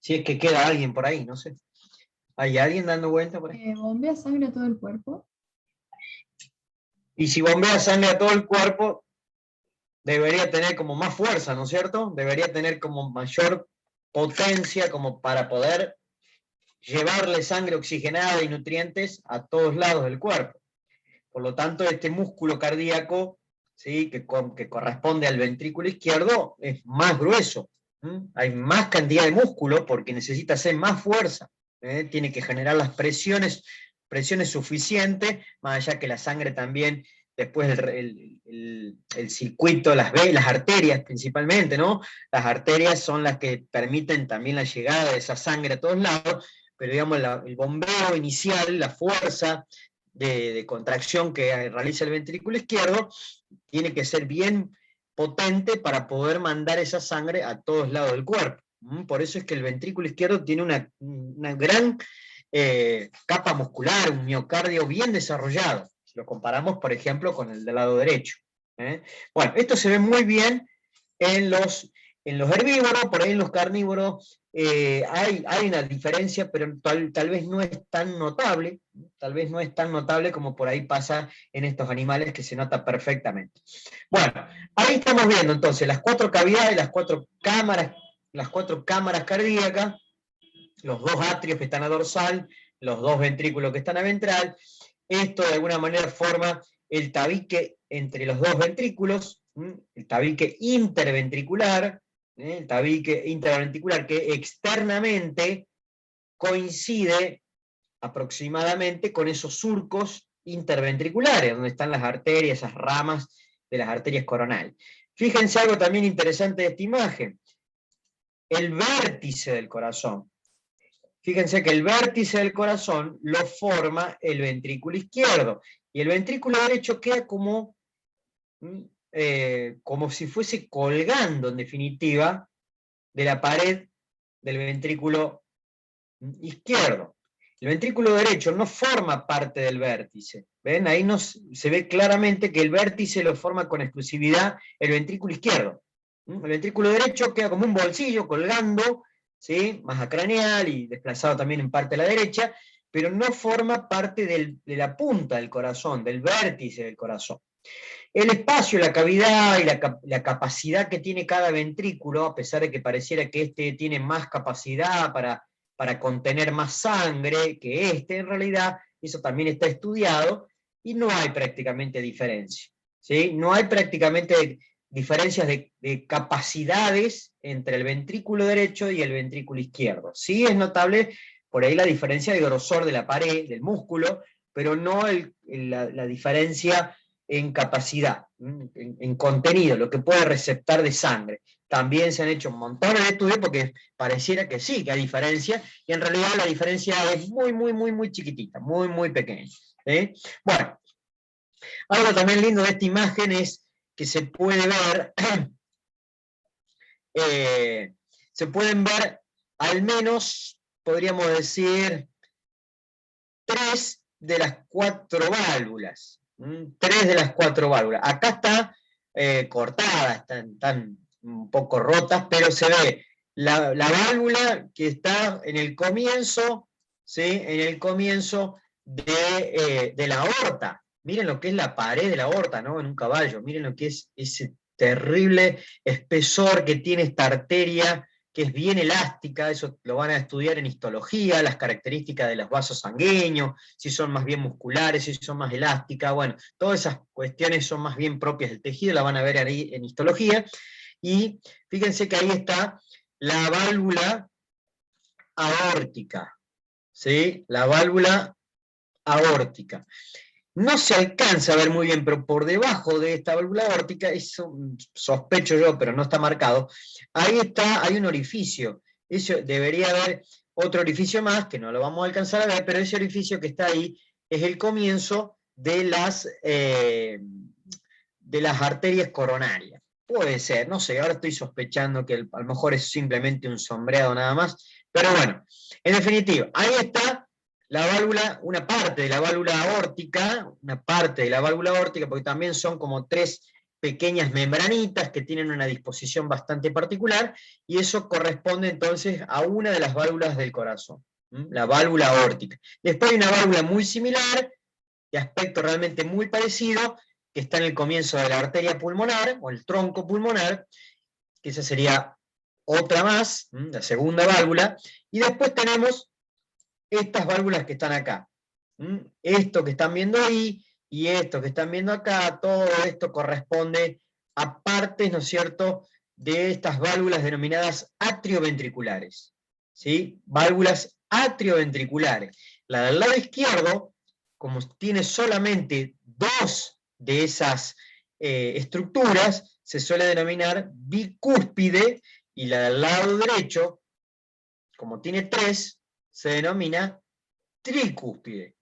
Si es que queda alguien por ahí, no sé. ¿Hay alguien dando vuelta por ahí? ¿Bombea sangre a todo el cuerpo? Y si bombea sangre a todo el cuerpo, debería tener como más fuerza, ¿no es cierto? Debería tener como mayor potencia como para poder llevarle sangre oxigenada y nutrientes a todos lados del cuerpo. Por lo tanto, este músculo cardíaco, ¿sí? que corresponde al ventrículo izquierdo, es más grueso. Hay más cantidad de músculo porque necesita hacer más fuerza. Tiene que generar las presiones suficientes, más allá que la sangre también, después el circuito, las arterias principalmente, ¿no? Las arterias son las que permiten también la llegada de esa sangre a todos lados, pero digamos el bombeo inicial, la fuerza de contracción que realiza el ventrículo izquierdo, tiene que ser bien potente para poder mandar esa sangre a todos lados del cuerpo. Por eso es que el ventrículo izquierdo tiene una gran capa muscular, un miocardio bien desarrollado. Si lo comparamos, por ejemplo, con el del lado derecho. Bueno, esto se ve muy bien en los herbívoros, por ahí en los carnívoros hay una diferencia, pero tal vez no es tan notable, como por ahí pasa en estos animales, que se nota perfectamente. Bueno, ahí estamos viendo entonces las 4 cavidades, las 4 cámaras cardíacas, los 2 atrios que están a dorsal, los 2 ventrículos que están a ventral. Esto de alguna manera forma el tabique entre los 2 ventrículos, el tabique interventricular, que externamente coincide aproximadamente con esos surcos interventriculares, donde están las arterias, esas ramas de las arterias coronales. Fíjense algo también interesante de esta imagen, el vértice del corazón. Fíjense que el vértice del corazón lo forma el ventrículo izquierdo, y el ventrículo derecho queda como si fuese colgando, en definitiva, de la pared del ventrículo izquierdo. El ventrículo derecho no forma parte del vértice. ¿Ven? Ahí se ve claramente que el vértice lo forma con exclusividad el ventrículo izquierdo. El ventrículo derecho queda como un bolsillo colgando, ¿sí? Más acraneal y desplazado también en parte a la derecha, pero no forma parte de la punta del corazón, del vértice del corazón. El espacio, la cavidad y la capacidad que tiene cada ventrículo, a pesar de que pareciera que este tiene más capacidad para contener más sangre que este, en realidad eso también está estudiado y no hay prácticamente diferencia. ¿Sí? No hay prácticamente diferencias de capacidades entre el ventrículo derecho y el ventrículo izquierdo. Sí es notable por ahí la diferencia de grosor de la pared, del músculo, pero no la diferencia en capacidad, en contenido, lo que puede receptar de sangre. También se han hecho un montón de estudios porque pareciera que sí, que hay diferencia, y en realidad la diferencia es muy, muy, muy, muy chiquitita, muy, muy pequeña. Bueno, algo también lindo de esta imagen es que se puede ver, se pueden ver al menos, podríamos decir, 3 de las 4 válvulas. 3 de las 4 válvulas. Acá está cortada, están un poco rotas, pero se ve la válvula que está en el comienzo, ¿sí? En el comienzo de la aorta. Miren lo que es la pared de la aorta, ¿no? En un caballo. Miren lo que es ese terrible espesor que tiene esta arteria, que es bien elástica. Eso lo van a estudiar en histología, las características de los vasos sanguíneos, si son más bien musculares, si son más elásticas. Bueno, todas esas cuestiones son más bien propias del tejido, la van a ver ahí en histología. Y fíjense que ahí está la válvula aórtica, ¿sí? La válvula aórtica. No se alcanza a ver muy bien, pero por debajo de esta válvula aórtica, eso sospecho yo, pero no está marcado, ahí está, hay un orificio. Eso debería haber otro orificio más, que no lo vamos a alcanzar a ver, pero ese orificio que está ahí es el comienzo de las arterias coronarias. Puede ser, no sé, ahora estoy sospechando que a lo mejor es simplemente un sombreado nada más, pero bueno, en definitiva, ahí está la válvula, una parte de la válvula aórtica, porque también son como 3 pequeñas membranitas que tienen una disposición bastante particular, y eso corresponde entonces a una de las válvulas del corazón, la válvula aórtica. Después hay una válvula muy similar, de aspecto realmente muy parecido, que está en el comienzo de la arteria pulmonar, o el tronco pulmonar, que esa sería otra más, la segunda válvula, y después tenemos estas válvulas que están acá. Esto que están viendo ahí, y esto que están viendo acá, todo esto corresponde a partes, ¿no es cierto?, de estas válvulas denominadas atrioventriculares. ¿Sí? Válvulas atrioventriculares. La del lado izquierdo, como tiene solamente dos de esas estructuras, se suele denominar bicúspide, y la del lado derecho, como tiene tres, se denomina tricúspide.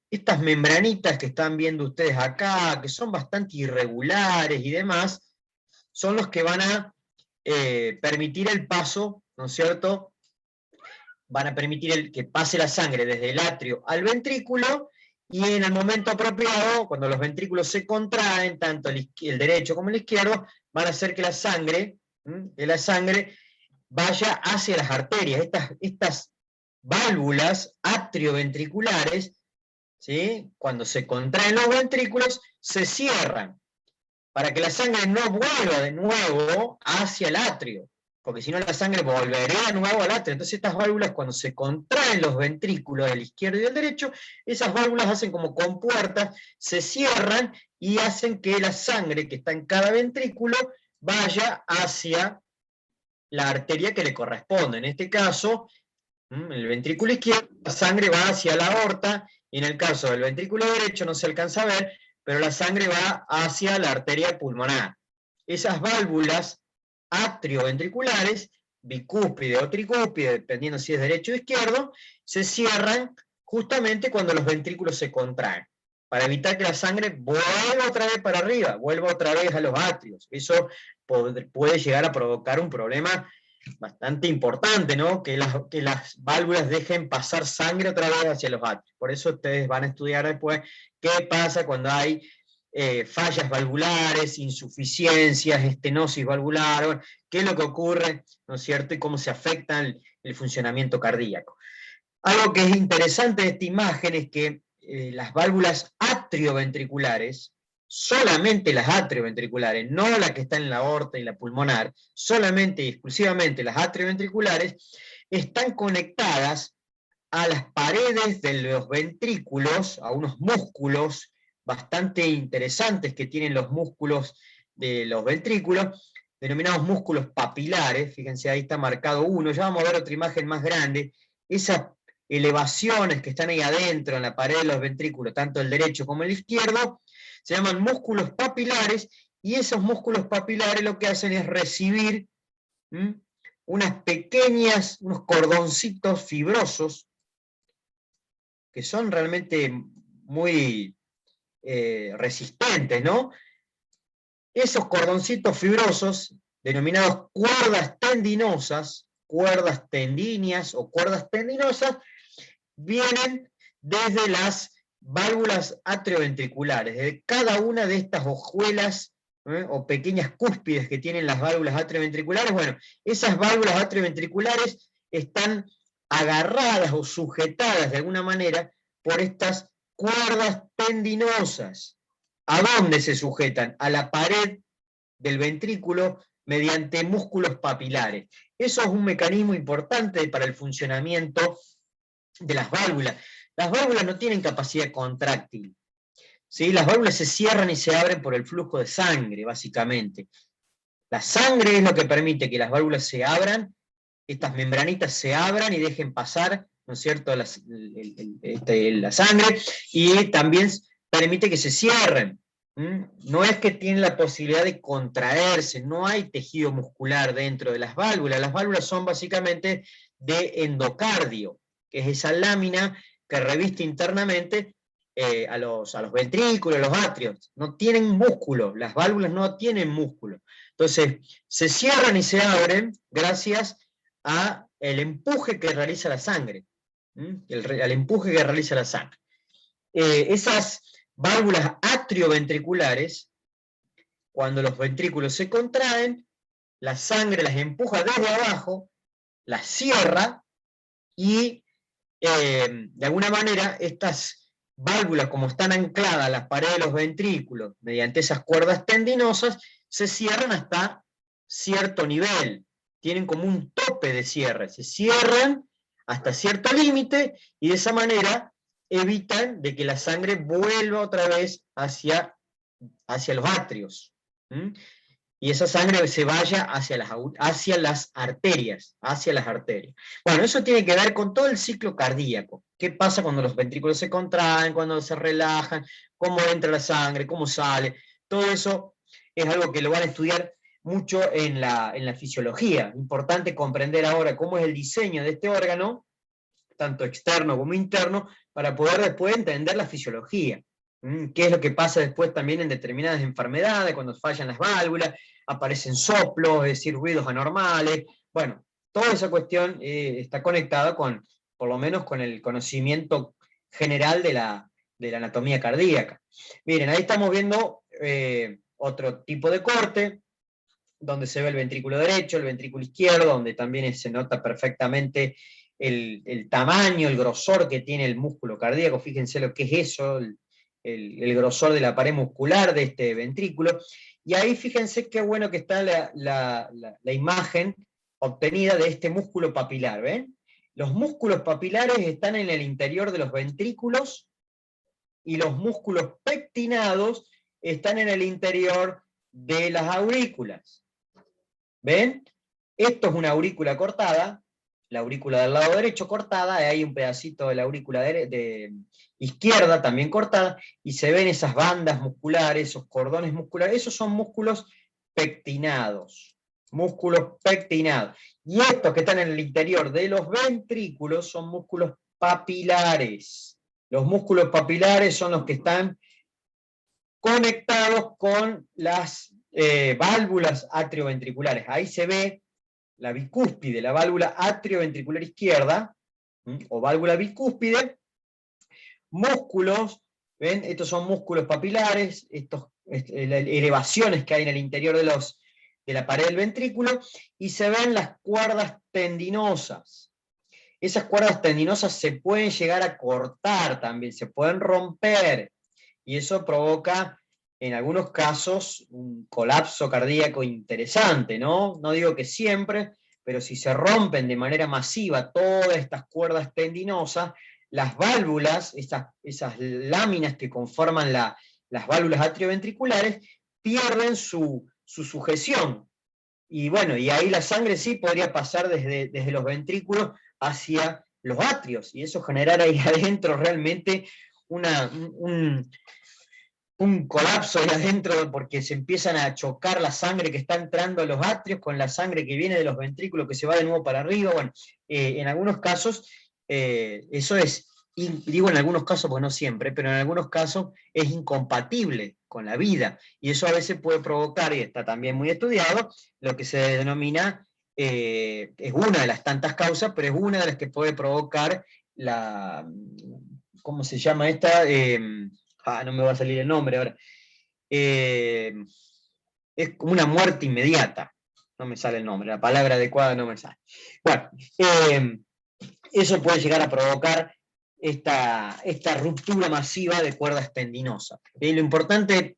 Estas membranitas que están viendo ustedes acá, que son bastante irregulares y demás, son los que van a permitir el paso, ¿no es cierto? Van a permitir que pase la sangre desde el atrio al ventrículo, y en el momento apropiado, cuando los ventrículos se contraen, tanto el derecho como el izquierdo, van a hacer que la sangre vaya hacia las arterias. Estas válvulas atrioventriculares, ¿sí?, cuando se contraen los ventrículos, se cierran para que la sangre no vuelva de nuevo hacia el atrio, porque si no la sangre volvería de nuevo al atrio. Entonces estas válvulas, cuando se contraen los ventrículos del izquierdo y del derecho, esas válvulas hacen como compuertas, se cierran y hacen que la sangre que está en cada ventrículo vaya hacia la arteria que le corresponde. En este caso, el ventrículo izquierdo, la sangre va hacia la aorta, y en el caso del ventrículo derecho no se alcanza a ver, pero la sangre va hacia la arteria pulmonar. Esas válvulas atrioventriculares, bicúspide o tricúspide, dependiendo si es derecho o izquierdo, se cierran justamente cuando los ventrículos se contraen, para evitar que la sangre vuelva otra vez para arriba, vuelva otra vez a los atrios. Eso puede llegar a provocar un problema bastante importante, ¿no? Que las válvulas dejen pasar sangre otra vez hacia los atrios. Por eso ustedes van a estudiar después qué pasa cuando hay fallas valvulares, insuficiencias, estenosis valvular, bueno, qué es lo que ocurre, ¿no es cierto?, y cómo se afecta el funcionamiento cardíaco. Algo que es interesante de esta imagen es que las válvulas atrioventriculares, solamente las atrioventriculares, no la que está en la aorta y la pulmonar, solamente y exclusivamente las atrioventriculares, están conectadas a las paredes de los ventrículos, a unos músculos bastante interesantes que tienen los músculos de los ventrículos, denominados músculos papilares. Fíjense, ahí está marcado uno. Ya vamos a ver otra imagen más grande. Esas elevaciones que están ahí adentro en la pared de los ventrículos, tanto el derecho como el izquierdo, se llaman músculos papilares, y esos músculos papilares lo que hacen es recibir unos cordoncitos fibrosos, que son realmente muy resistentes, ¿no? Esos cordoncitos fibrosos, denominados cuerdas tendinosas, cuerdas tendíneas o cuerdas tendinosas, vienen desde las válvulas atrioventriculares, de cada una de estas hojuelas o pequeñas cúspides que tienen las válvulas atrioventriculares. Bueno, esas válvulas atrioventriculares están agarradas o sujetadas de alguna manera por estas cuerdas tendinosas. ¿A dónde se sujetan? A la pared del ventrículo mediante músculos papilares. Eso es un mecanismo importante para el funcionamiento de las válvulas. Las válvulas no tienen capacidad contráctil, ¿sí? Las válvulas se cierran y se abren por el flujo de sangre, básicamente. La sangre es lo que permite que las válvulas se abran, estas membranitas se abran y dejen pasar, ¿no es cierto?, la sangre, y también permite que se cierren. No es que tienen la posibilidad de contraerse, no hay tejido muscular dentro de las válvulas son básicamente de endocardio, que es esa lámina que reviste internamente a los ventrículos, a los atrios. No tienen músculo, las válvulas no tienen músculo. Entonces, se cierran y se abren gracias al empuje que realiza la sangre. Al empuje que realiza la sangre. Esas válvulas atrioventriculares cuando los ventrículos se contraen, la sangre las empuja desde abajo, las cierra, y de alguna manera estas válvulas, como están ancladas a las paredes de los ventrículos mediante esas cuerdas tendinosas, se cierran hasta cierto nivel, tienen como un tope de cierre, se cierran hasta cierto límite, y de esa manera evitan de que la sangre vuelva otra vez hacia los atrios. ¿Mm? Y esa sangre se vaya hacia las arterias, Bueno, eso tiene que ver con todo el ciclo cardíaco. ¿Qué pasa cuando los ventrículos se contraen, cuando se relajan, cómo entra la sangre, cómo sale? Todo eso es algo que lo van a estudiar mucho en la fisiología. Importante comprender ahora cómo es el diseño de este órgano, tanto externo como interno, para poder después entender la fisiología. ¿Qué es lo que pasa después también en determinadas enfermedades, cuando fallan las válvulas, aparecen soplos, es decir, ruidos anormales? Bueno, toda esa cuestión está conectada con, por lo menos con el conocimiento general de la anatomía cardíaca. Miren, ahí estamos viendo otro tipo de corte, donde se ve el ventrículo derecho, el ventrículo izquierdo, donde también se nota perfectamente el tamaño, el grosor que tiene el músculo cardíaco. Fíjense lo que es eso, el grosor de la pared muscular de este ventrículo. Y ahí fíjense qué bueno que está la imagen obtenida de este músculo papilar, ¿ven? Los músculos papilares están en el interior de los ventrículos, y los músculos pectinados están en el interior de las aurículas. ¿Ven? Esto es una aurícula cortada, la aurícula del lado derecho cortada, y hay un pedacito de la aurícula de izquierda también cortada, y se ven esas bandas musculares, esos cordones musculares. Esos son músculos pectinados, y estos que están en el interior de los ventrículos son músculos papilares. Los músculos papilares son los que están conectados con las válvulas atrioventriculares. Ahí se ve la bicúspide, la válvula atrioventricular izquierda, o válvula bicúspide, músculos, ¿ven? Estos son músculos papilares, elevaciones que hay en el interior de la pared del ventrículo, y se ven las cuerdas tendinosas. Esas cuerdas tendinosas se pueden llegar a cortar también, se pueden romper, y eso provoca, en algunos casos, un colapso cardíaco interesante, ¿no? No digo que siempre, pero si se rompen de manera masiva todas estas cuerdas tendinosas, las válvulas, esas láminas que conforman las válvulas atrioventriculares, pierden su sujeción. Y bueno, y ahí la sangre sí podría pasar desde los ventrículos hacia los atrios, y eso generará ahí adentro realmente un colapso ahí adentro, porque se empiezan a chocar la sangre que está entrando a los atrios con la sangre que viene de los ventrículos, que se va de nuevo para arriba. Bueno, en algunos casos, eso es, y digo en algunos casos porque no siempre, pero en algunos casos es incompatible con la vida, y eso a veces puede provocar, y está también muy estudiado, lo que se denomina, es una de las tantas causas, pero es una de las que puede provocar ¿cómo se llama esta? No me va a salir el nombre ahora. Es como una muerte inmediata. No me sale el nombre, la palabra adecuada no me sale. Bueno, eso puede llegar a provocar esta ruptura masiva de cuerdas tendinosas. Y lo importante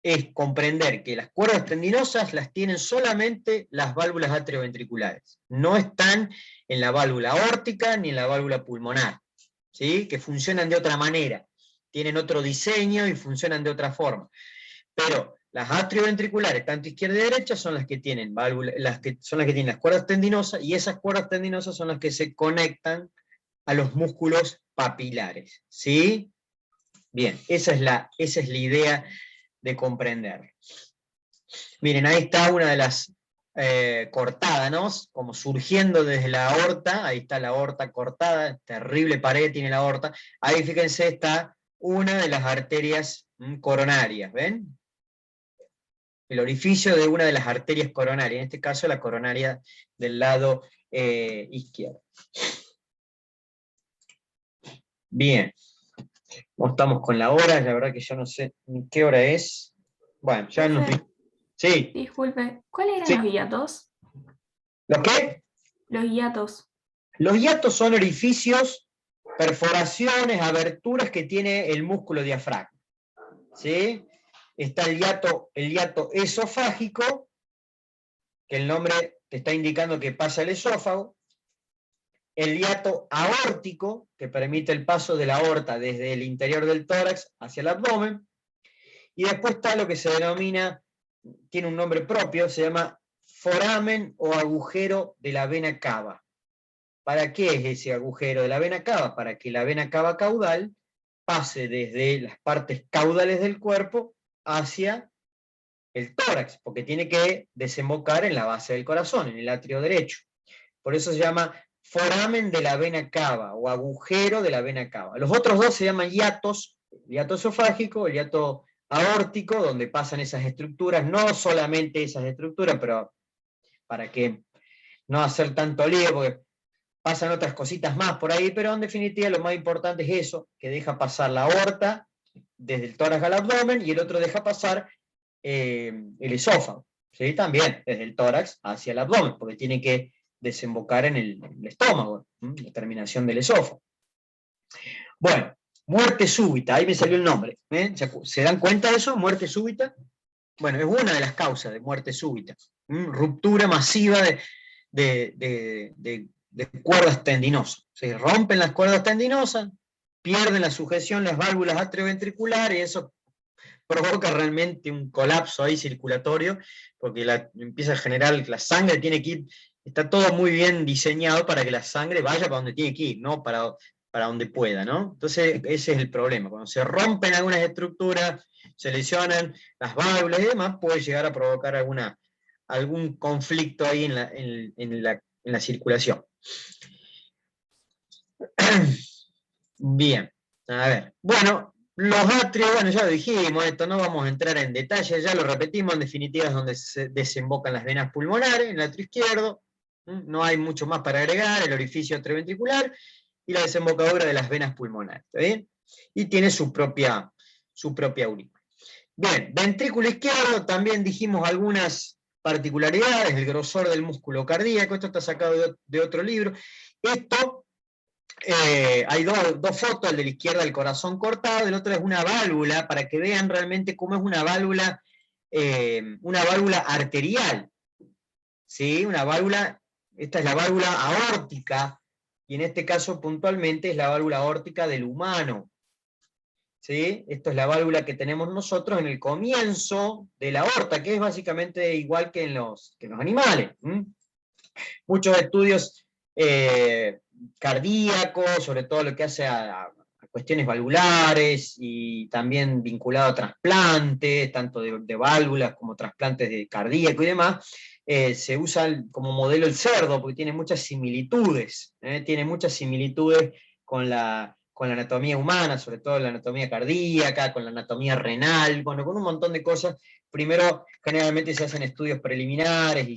es comprender que las cuerdas tendinosas las tienen solamente las válvulas atrioventriculares. No están en la válvula aórtica ni en la válvula pulmonar, ¿sí? Que funcionan de otra manera, tienen otro diseño y funcionan de otra forma. Pero las atrioventriculares, tanto izquierda y derecha, son las que tienen tienen las cuerdas tendinosas, y esas cuerdas tendinosas son las que se conectan a los músculos papilares, ¿sí? Bien, esa es la idea de comprender. Miren, ahí está una de las cortadas, ¿no? Como surgiendo desde la aorta. Ahí está la aorta cortada, terrible pared tiene la aorta. Ahí fíjense, está una de las arterias coronarias, ¿ven? El orificio de una de las arterias coronarias, en este caso la coronaria del lado izquierdo. Bien, ¿cómo estamos con la hora? La verdad que yo no sé ni qué hora es. Bueno, ya nos... Sí, Disculpe, ¿cuáles eran sí. los hiatos? ¿Los qué? Los hiatos. Los hiatos son orificios, perforaciones, aberturas que tiene el músculo diafragma. ¿Sí? Está el hiato esofágico, que el nombre te está indicando que pasa el esófago. El hiato aórtico, que permite el paso de la aorta desde el interior del tórax hacia el abdomen. Y después está lo que se denomina, tiene un nombre propio, se llama foramen o agujero de la vena cava. ¿Para qué es ese agujero de la vena cava? Para que la vena cava caudal pase desde las partes caudales del cuerpo hacia el tórax, porque tiene que desembocar en la base del corazón, en el atrio derecho. Por eso se llama foramen de la vena cava o agujero de la vena cava. Los otros dos se llaman hiatos, el hiato esofágico, el hiato aórtico, donde pasan esas estructuras, no solamente esas estructuras, pero para que no hacer tanto lío, porque pasan otras cositas más por ahí, pero en definitiva lo más importante es eso, que deja pasar la aorta desde el tórax al abdomen y el otro deja pasar el esófago, ¿sí? También desde el tórax hacia el abdomen, porque tiene que desembocar en el estómago, la terminación del esófago. Bueno, muerte súbita, ahí me salió el nombre. ¿Se dan cuenta de eso? Muerte súbita. Bueno, es una de las causas de muerte súbita. Ruptura masiva de cuerdas tendinosas. Se rompen las cuerdas tendinosas, pierden la sujeción las válvulas atrioventriculares, y eso provoca realmente un colapso ahí circulatorio, porque empieza a generar, la sangre tiene que ir, está todo muy bien diseñado para que la sangre vaya para donde tiene que ir, no para donde pueda, ¿no? Entonces ese es el problema, cuando se rompen algunas estructuras, se lesionan las válvulas y demás, puede llegar a provocar algún conflicto ahí en la circulación. Bien, a ver, bueno, los atrios, bueno, ya lo dijimos, esto no vamos a entrar en detalle, ya lo repetimos, en definitiva es donde se desembocan las venas pulmonares, en el atrio izquierdo, no hay mucho más para agregar, el orificio atrioventricular y la desembocadura de las venas pulmonares, ¿está bien? Y tiene su propia aurícula. Bien, ventrículo izquierdo, también dijimos algunas particularidades, el grosor del músculo cardíaco, esto está sacado de otro libro. Esto, hay dos fotos, el de la izquierda el corazón cortado, el otro es una válvula, para que vean realmente cómo es una válvula arterial. ¿Sí? Una válvula, esta es la válvula aórtica, y en este caso puntualmente es la válvula aórtica del humano. ¿Sí? Esto es la válvula que tenemos nosotros en el comienzo de la aorta, que es básicamente igual que en los animales. Muchos estudios cardíacos, sobre todo lo que hace a cuestiones valvulares y también vinculado a trasplantes, tanto de válvulas como trasplantes de cardíaco y demás, se usa como modelo el cerdo, porque tiene muchas similitudes, con la anatomía humana, sobre todo la anatomía cardíaca, con la anatomía renal, bueno, con un montón de cosas. Primero, generalmente se hacen estudios preliminares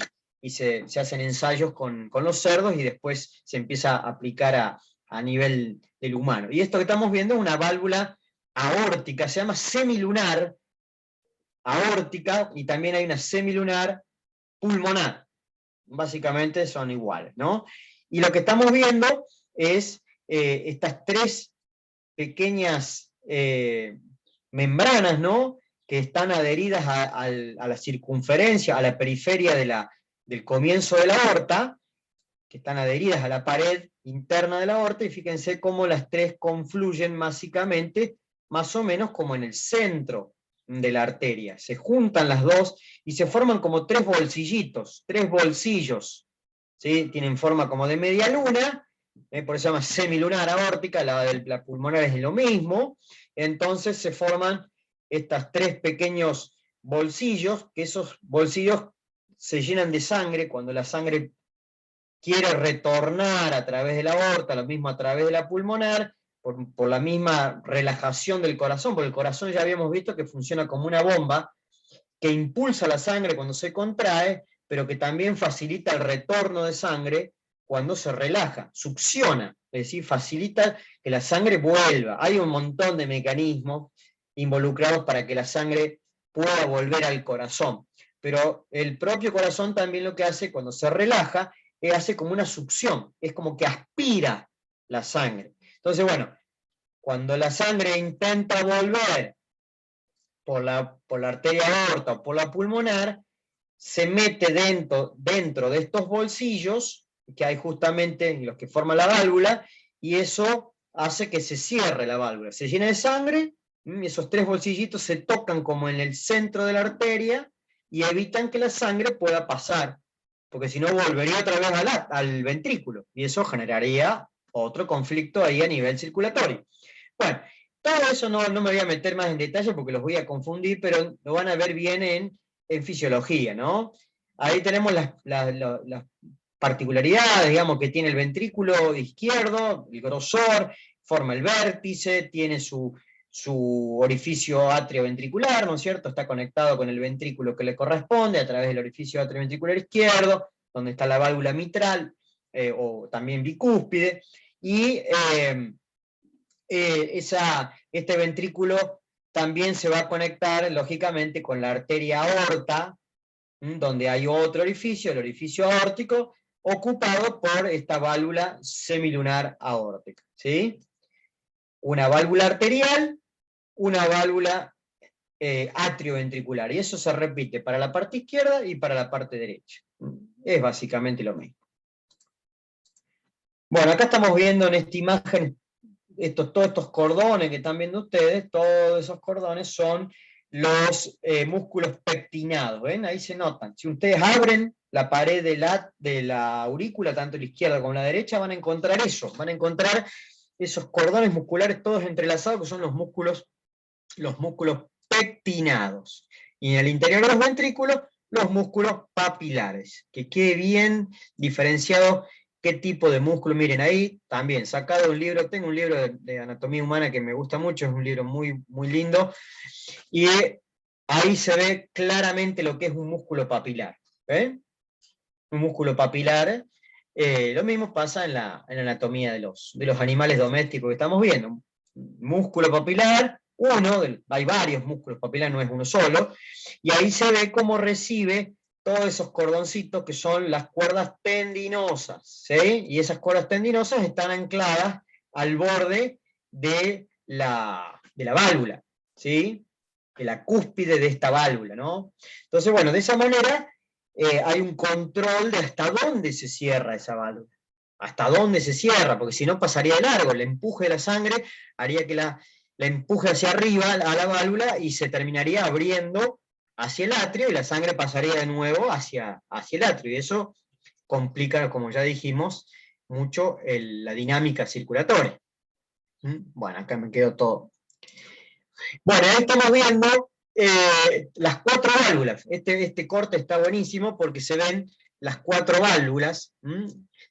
y se hacen ensayos con los cerdos y después se empieza a aplicar a nivel del humano. Y esto que estamos viendo es una válvula aórtica, se llama semilunar aórtica, y también hay una semilunar pulmonar. Básicamente son iguales, ¿no? Y lo que estamos viendo es estas tres pequeñas membranas, ¿no? Que están adheridas a la circunferencia, a la periferia del comienzo de la aorta, que están adheridas a la pared interna de la aorta, y fíjense cómo las tres confluyen básicamente, más o menos como en el centro de la arteria. Se juntan las dos y se forman como tres bolsillitos, tres bolsillos, ¿sí? Tienen forma como de media luna, por eso se llama semilunar aórtica, la pulmonar es lo mismo. Entonces se forman estos tres pequeños bolsillos, que esos bolsillos se llenan de sangre cuando la sangre quiere retornar a través de la aorta, lo mismo a través de la pulmonar, por la misma relajación del corazón, porque el corazón ya habíamos visto que funciona como una bomba que impulsa la sangre cuando se contrae, pero que también facilita el retorno de sangre cuando se relaja, succiona, es decir, facilita que la sangre vuelva. Hay un montón de mecanismos involucrados para que la sangre pueda volver al corazón. pero el propio corazón también lo que hace cuando se relaja, hace como una succión, es como que aspira la sangre. Entonces, bueno, cuando la sangre intenta volver por la arteria aorta o por la pulmonar, se mete dentro de estos bolsillos que hay justamente los que forman la válvula, y eso hace que se cierre la válvula. Se llena de sangre, esos tres bolsillitos se tocan como en el centro de la arteria y evitan que la sangre pueda pasar, porque si no volvería otra vez al ventrículo, y eso generaría otro conflicto ahí a nivel circulatorio. Bueno, todo eso no me voy a meter más en detalle porque los voy a confundir, pero lo van a ver bien en fisiología, ¿no? Ahí tenemos las particularidades, digamos, que tiene el ventrículo izquierdo, el grosor, forma el vértice, tiene su orificio atrioventricular, ¿no es cierto? Está conectado con el ventrículo que le corresponde a través del orificio atrioventricular izquierdo, donde está la válvula mitral, o también bicúspide, y este ventrículo también se va a conectar, lógicamente, con la arteria aorta, donde hay otro orificio, el orificio aórtico, ocupado por esta válvula semilunar aórtica, ¿sí? Una válvula arterial, una válvula atrioventricular, y eso se repite para la parte izquierda y para la parte derecha. Es básicamente lo mismo. Bueno, acá estamos viendo en esta imagen todos estos cordones que están viendo ustedes, todos esos cordones son los músculos pectinados, ¿ven? Ahí se notan. Si ustedes abren la pared de la aurícula, tanto la izquierda como la derecha, van a encontrar eso, van a encontrar esos cordones musculares todos entrelazados, que son los músculos pectinados. Y en el interior de los ventrículos, los músculos papilares. Que quede bien diferenciado qué tipo de músculo. Miren, ahí también, sacado un libro, tengo un libro de anatomía humana que me gusta mucho, es un libro muy, muy lindo, y ahí se ve claramente lo que es un músculo papilar. ¿Ven? Un músculo papilar. Lo mismo pasa en la anatomía de los animales domésticos que estamos viendo. Un músculo papilar, hay varios músculos papilares, no es uno solo, y ahí se ve cómo recibe todos esos cordoncitos que son las cuerdas tendinosas, ¿sí? Y esas cuerdas tendinosas están ancladas al borde de la válvula, ¿sí? De la cúspide de esta válvula, ¿no? Entonces, bueno, de esa manera hay un control de hasta dónde se cierra esa válvula, hasta dónde se cierra, porque si no pasaría de largo, el empuje de la sangre haría que la empuje hacia arriba a la válvula y se terminaría abriendo hacia el atrio y la sangre pasaría de nuevo hacia el atrio, y eso complica, como ya dijimos, mucho la dinámica circulatoria. Bueno, acá me quedo todo. Bueno, ahí estamos viendo las 4 válvulas. Este corte está buenísimo porque se ven las 4 válvulas.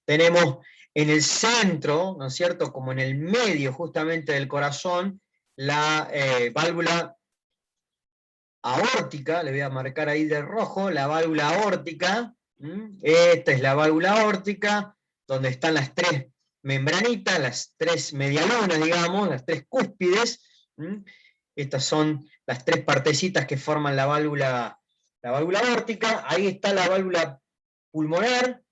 Tenemos en el centro, ¿no es cierto?, como en el medio justamente del corazón, la válvula aórtica, le voy a marcar ahí de rojo, la válvula aórtica. Esta es la válvula aórtica, donde están las 3 membranitas, las 3 medialunas, digamos, las 3 cúspides. Estas son las 3 partecitas que forman la válvula aórtica. Ahí está la válvula pulmonar.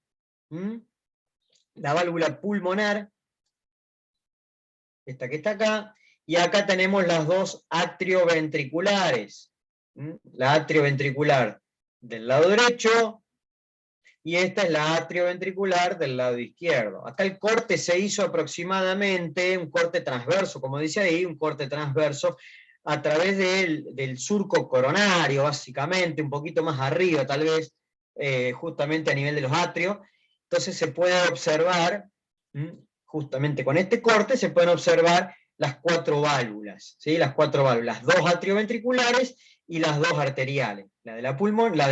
La válvula pulmonar, esta que está acá. Y acá tenemos las 2 atrioventriculares. La atrioventricular del lado derecho, y esta es la atrioventricular del lado izquierdo. Acá el corte se hizo aproximadamente, un corte transverso, como dice ahí, un corte transverso, a través del surco coronario, básicamente, un poquito más arriba tal vez, justamente a nivel de los atrios. Entonces se puede observar, justamente con este corte, se pueden observar las 4 válvulas, ¿sí? Las 4 válvulas, 2 atrioventriculares y las 2 arteriales, la de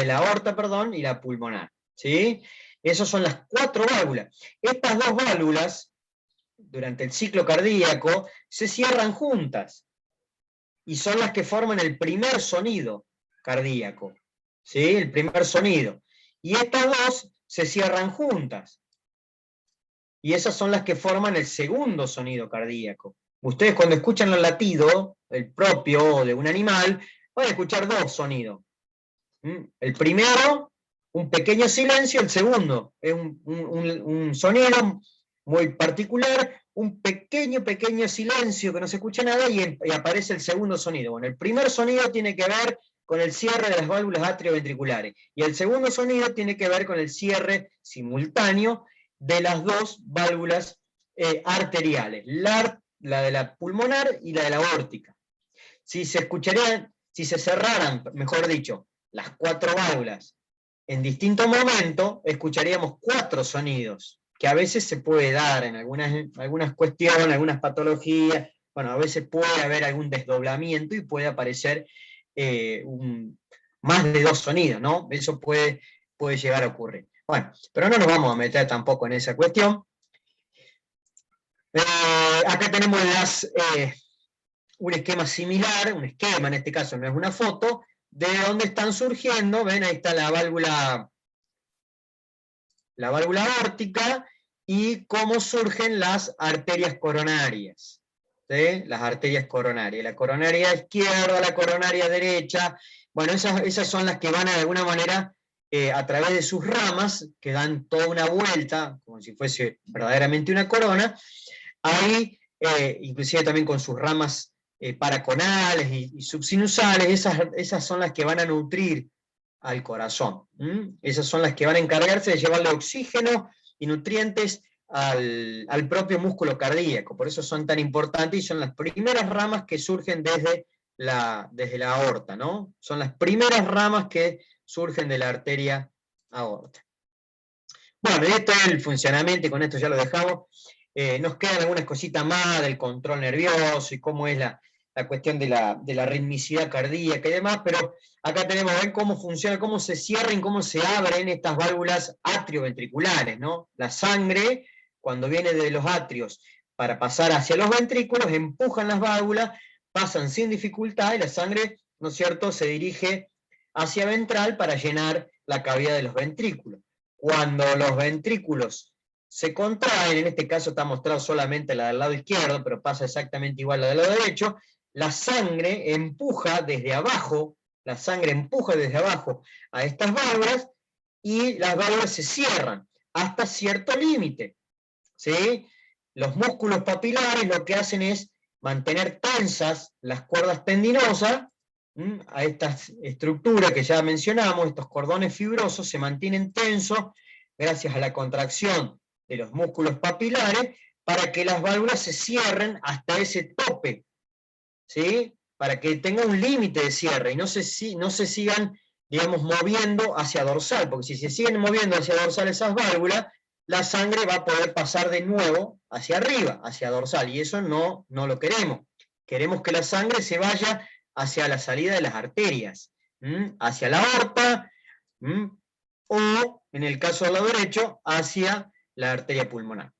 la aorta, perdón, y la pulmonar, ¿sí? Esas son las 4 válvulas. Estas 2 válvulas, durante el ciclo cardíaco, se cierran juntas, y son las que forman el primer sonido cardíaco, ¿sí? El primer sonido. Y estas 2 se cierran juntas, y esas son las que forman el segundo sonido cardíaco. Ustedes cuando escuchan el latido, el propio de un animal, van a escuchar 2 sonidos. El primero, un pequeño silencio, el segundo es un sonido muy particular, un pequeño silencio que no se escucha nada y aparece el segundo sonido. Bueno, el primer sonido tiene que ver con el cierre de las válvulas atrioventriculares y el segundo sonido tiene que ver con el cierre simultáneo de las dos válvulas arteriales, la de la pulmonar y la de la aórtica. Si se cerraran, mejor dicho, las 4 válvulas en distinto momento, escucharíamos 4 sonidos, que a veces se puede dar en algunas cuestiones, algunas patologías, bueno, a veces puede haber algún desdoblamiento y puede aparecer más de 2 sonidos, ¿no? Eso puede llegar a ocurrir. Bueno, pero no nos vamos a meter tampoco en esa cuestión. Acá tenemos un esquema similar, un esquema en este caso, no es una foto, de dónde están surgiendo, ven, ahí está la válvula aórtica, y cómo surgen las arterias coronarias. ¿Sí? Las arterias coronarias, la coronaria izquierda, la coronaria derecha, bueno, esas son las que van de alguna manera a través de sus ramas, que dan toda una vuelta, como si fuese verdaderamente una corona, ahí, inclusive también con sus ramas paraconales y subsinusales, esas son las que van a nutrir al corazón. Esas son las que van a encargarse de llevarle oxígeno y nutrientes al propio músculo cardíaco. Por eso son tan importantes y son las primeras ramas que surgen desde la aorta, ¿no? Son las primeras ramas que surgen de la arteria aorta. Bueno, y esto es el funcionamiento, y con esto ya lo dejamos. Nos quedan algunas cositas más del control nervioso y cómo es la cuestión de la ritmicidad cardíaca y demás, pero acá tenemos, ven cómo funciona, cómo se cierran, cómo se abren estas válvulas atrioventriculares, ¿no? La sangre, cuando viene de los atrios para pasar hacia los ventrículos, empujan las válvulas, pasan sin dificultad y la sangre, ¿no es cierto?, se dirige hacia ventral para llenar la cavidad de los ventrículos. Cuando los ventrículos se contraen, en este caso está mostrado solamente la del lado izquierdo, pero pasa exactamente igual la del lado derecho, la sangre empuja desde abajo a estas válvulas y las válvulas se cierran hasta cierto límite, ¿sí? Los músculos papilares lo que hacen es mantener tensas las cuerdas tendinosas a estas estructuras que ya mencionamos, estos cordones fibrosos se mantienen tensos gracias a la contracción de los músculos papilares para que las válvulas se cierren hasta ese tope, ¿sí? Para que tenga un límite de cierre y no se sigan, digamos, moviendo hacia dorsal, porque si se siguen moviendo hacia dorsal esas válvulas, la sangre va a poder pasar de nuevo hacia arriba, hacia dorsal, y eso no lo queremos. Queremos que la sangre se vaya hacia la salida de las arterias, hacia la aorta, o, en el caso del lado derecho, hacia la arteria pulmonar.